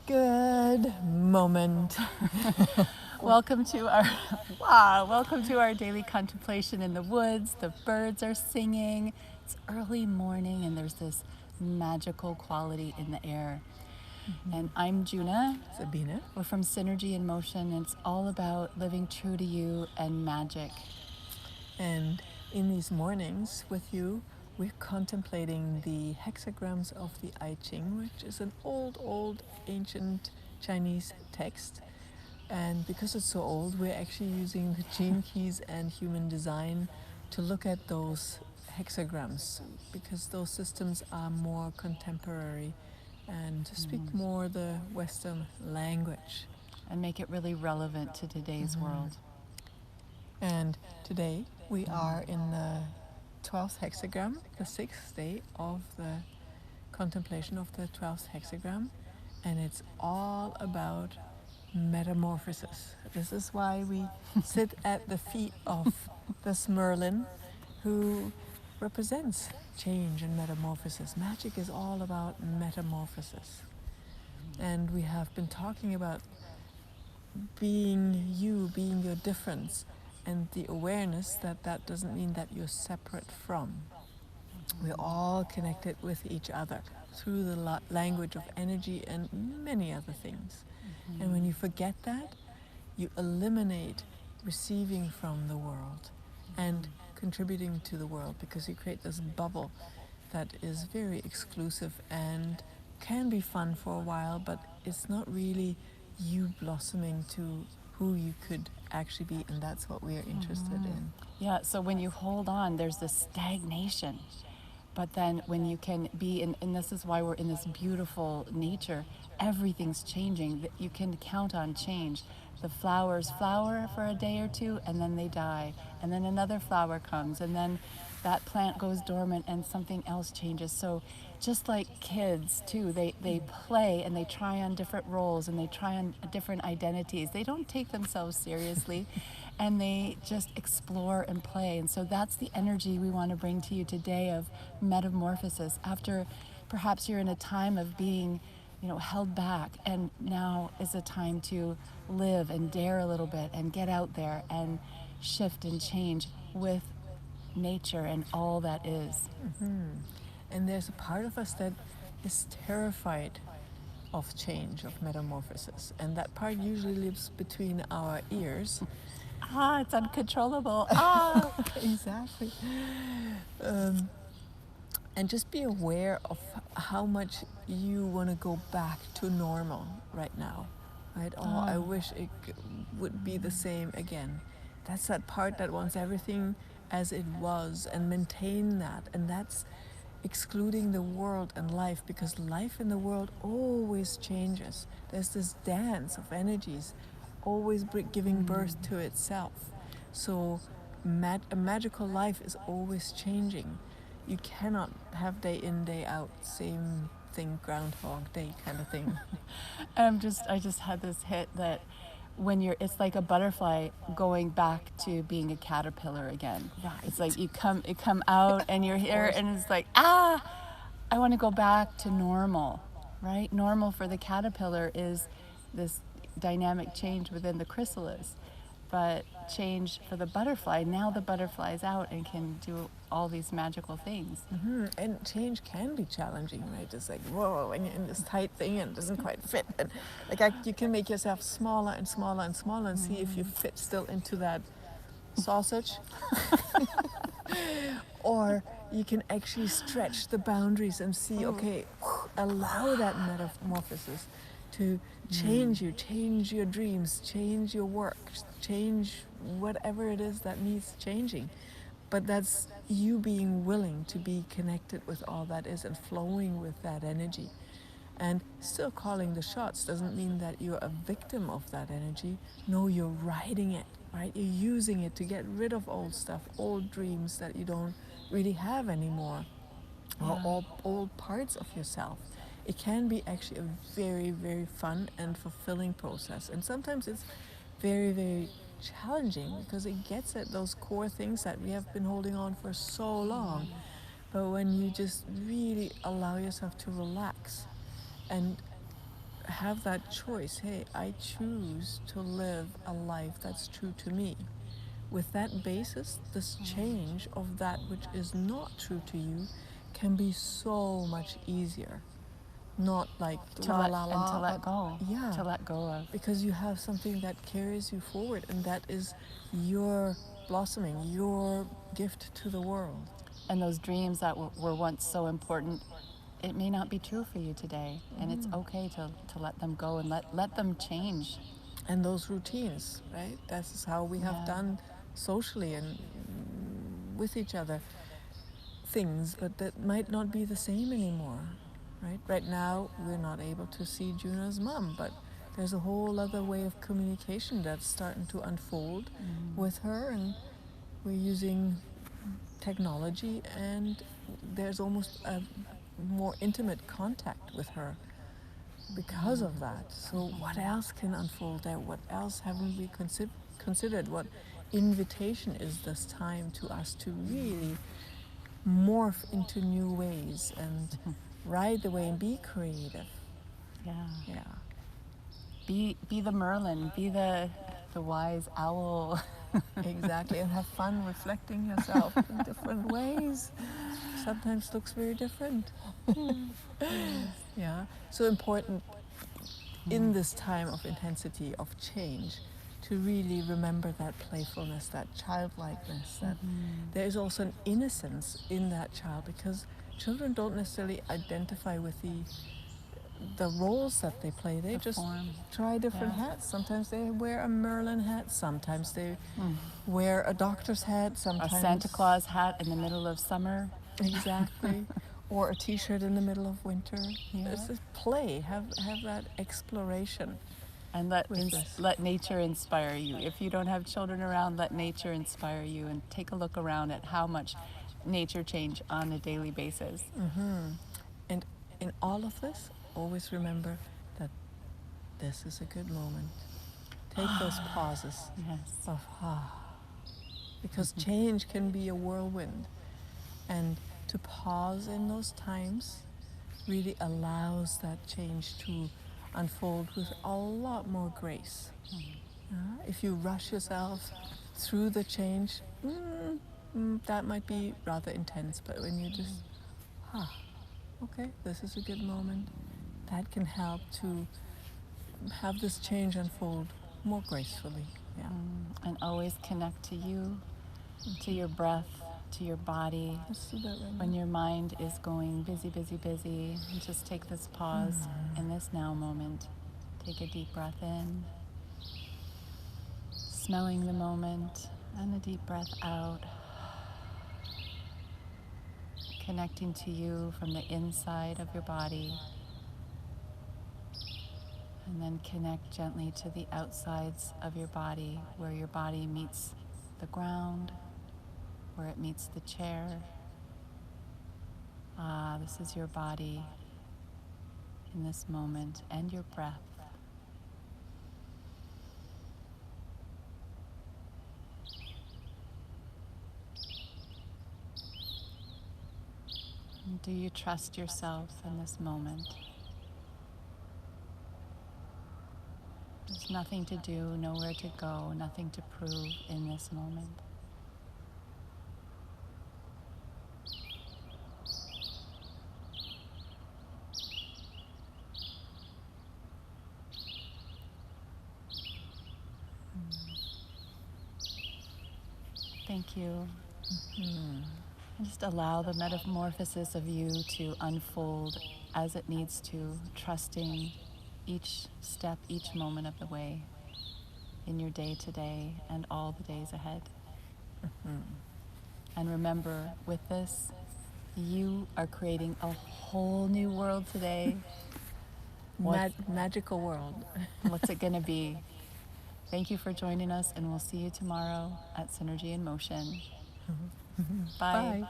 Good moment. Welcome to our daily contemplation in the woods. The birds are singing. It's early morning and there's this magical quality in the air. And I'm Juna. Sabine. We're from Synergy in Motion, and it's all about living true to you and magic. And in these mornings with you, we're contemplating the hexagrams of the I-Ching, which is an old, ancient Chinese text. And because it's so old, we're actually using the gene keys and human design to look at those hexagrams, because those systems are more contemporary and speak more the Western language. And make it really relevant to today's world. And today we are in the 12th hexagram, the 6th day of the contemplation of the 12th hexagram, and it's all about metamorphosis. This is why we sit at the feet of this Merlin, who represents change and metamorphosis. Magic is all about metamorphosis. And we have been talking about being you, being your difference, and the awareness that that doesn't mean that you're separate from. We're all connected with each other through the language of energy and many other things. And when you forget that, you eliminate receiving from the world and contributing to the world, because you create this bubble that is very exclusive and can be fun for a while, but it's not really you blossoming to who you could actually be, and that's what we are interested in. Yeah, so when you hold on, there's this stagnation. But then when you can be in, and this is why we're in this beautiful nature, everything's changing. You can count on change. The flowers flower for a day or two and then they die. And then another flower comes and then that plant goes dormant and something else changes. So just like kids too, they play and they try on different roles and they try on different identities. They don't take themselves seriously and they just explore and play. And so that's the energy we want to bring to you today of metamorphosis. After perhaps you're in a time of being, held back, and now is a time to live and dare a little bit and get out there and shift and change with nature and all that is. And there's a part of us that is terrified of change, of metamorphosis, and that part usually lives between our ears. It's uncontrollable. Exactly. And just be aware of how much you want to go back to normal right now, right? Oh, I wish it would be the same again. That's that part that wants everything as it was and maintain that. And that's excluding the world and life, because life in the world always changes. There's this dance of energies, always giving birth to itself. So a magical life is always changing. You cannot have day in, day out, same thing, Groundhog Day kind of thing. I just had this hit that when it's like a butterfly going back to being a caterpillar again. Right. It's like you come out and you're here and it's like, I want to go back to normal, right? Normal for the caterpillar is this dynamic change within the chrysalis. But change for the butterfly, now the butterfly is out and can do all these magical things. And change can be challenging, right? It's like, whoa, when you're in this tight thing and it doesn't quite fit. And you can make yourself smaller and smaller and smaller and see if you fit still into that sausage. Or you can actually stretch the boundaries and see, okay, allow that metamorphosis to change you, change your dreams, change your work, change whatever it is that needs changing. But that's you being willing to be connected with all that is and flowing with that energy. And still calling the shots doesn't mean that you're a victim of that energy. No, you're riding it, right? You're using it to get rid of old stuff, old dreams that you don't really have anymore, or old parts of yourself. It can be actually a very, very fun and fulfilling process. And sometimes it's very, very challenging because it gets at those core things that we have been holding on for so long. But when you just really allow yourself to relax and have that choice. Hey, I choose to live a life that's true to me. With that basis, this change of that which is not true to you can be so much easier. Not like to la let la and la, to let but go. yeah, To let go of. because you have something that carries you forward, and that is your blossoming, your gift to the world. And those dreams that were once so important, it may not be true for you today. And it's okay to let them go and let them change. And those routines, right? That's how we have Yeah. done socially and with each other things, but that might not be the same anymore, right? Right now, we're not able to see Juna's mom, but there's a whole other way of communication that's starting to unfold with her, and we're using technology, and there's almost a more intimate contact with her because of that. So what else can unfold there? What else haven't we considered? What invitation is this time to us to really morph into new ways and ride the way and be creative? Yeah. Yeah. Be the Merlin, be the wise owl. Exactly, and have fun reflecting yourself in different ways. Sometimes looks very different. Yeah, so important in this time of intensity, of change, to really remember that playfulness, that childlikeness, that there is also an innocence in that child, because children don't necessarily identify with the roles that they play. They The just form. try different Yeah. hats. Sometimes they wear a Merlin hat, sometimes they wear a doctor's hat, A sometimes Santa Claus hat in the middle of summer. exactly, or a t-shirt in the middle of winter. Yeah. It's just play, have that exploration. And With this. let nature inspire you. If you don't have children around, let nature inspire you, and take a look around at how much nature change on a daily basis. And in all of this, always remember that this is a good moment. Take those pauses Yes. of because change can be a whirlwind, and to pause in those times really allows that change to unfold with a lot more grace. If you rush yourself through the change, that might be rather intense, but when you just, okay, this is a good moment, that can help to have this change unfold more gracefully. Yeah. And always connect to you, to your breath, to your body. Let's do that right When now. your mind is going busy, busy, busy, just take this pause in this now moment. Take a deep breath in, smelling the moment, and a deep breath out. Connecting to you from the inside of your body. And then connect gently to the outsides of your body, where your body meets the ground, where it meets the chair. This is your body in this moment, and your breath. And do you trust yourself in this moment? There's nothing to do, nowhere to go, nothing to prove in this moment. Thank you. And just allow the metamorphosis of you to unfold as it needs to, trusting each step, each moment of the way in your day today and all the days ahead. And remember, with this, you are creating a whole new world today. Magical world. What's it going to be? Thank you for joining us, and we'll see you tomorrow at Synergy in Motion. Bye. Bye.